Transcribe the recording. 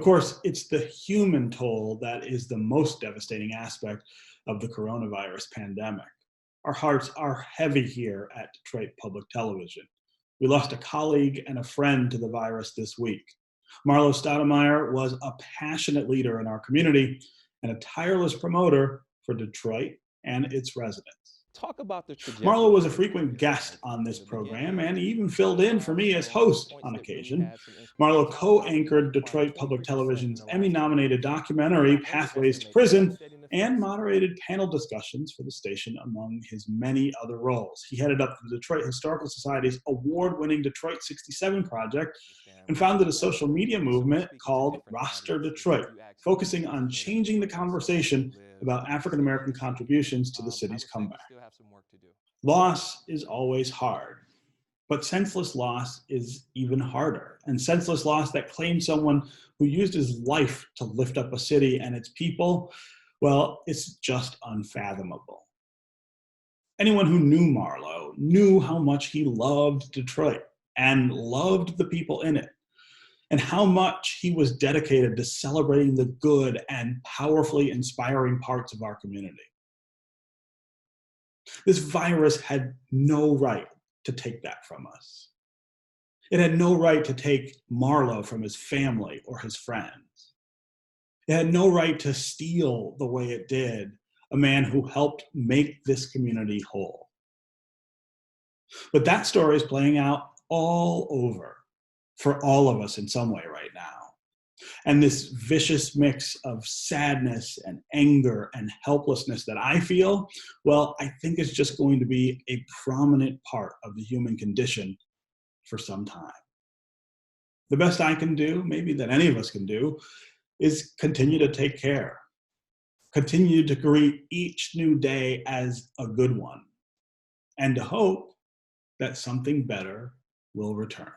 Of course, it's the human toll that is the most devastating aspect of the coronavirus pandemic. Our hearts are heavy here at Detroit Public Television. We lost a colleague and a friend to the virus this week. Marlowe Stoudamire was a passionate leader in our community and a tireless promoter for Detroit and its residents. Talk about the Marlowe trajectory was a of your frequent career guest on from this the beginning. program and he even filled in for me as So some host points on that maybe occasion. had some Marlowe inconsistencies. co-anchored Declined Detroit 23% Public in Television's the last 2 years. Emmy-nominated documentary By Pathways to underestimating Prison devastating and effects. moderated panel discussions for the station among his many other roles. He headed up the Detroit Historical Society's award-winning Detroit 67 project and founded a social media movement called Roster Detroit, focusing on changing the conversation about African-American contributions to the city's comeback. Loss is always hard, but senseless loss is even harder. And senseless loss that claims someone who used his life to lift up a city and its people, well, it's just unfathomable. Anyone who knew Marlowe knew how much he loved Detroit and loved the people in it, and how much he was dedicated to celebrating the good and powerfully inspiring parts of our community. This virus had no right to take that from us. It had no right to take Marlowe from his family or his friends. It had no right to steal the way it did a man who helped make this community whole. But that story is playing out all over for all of us in some way right now. And this vicious mix of sadness and anger and helplessness that I feel, well, I think is just going to be a prominent part of the human condition for some time. The best I can do, maybe that any of us can do, is continue to take care. Continue to greet each new day as a good one, and to hope that something better will return.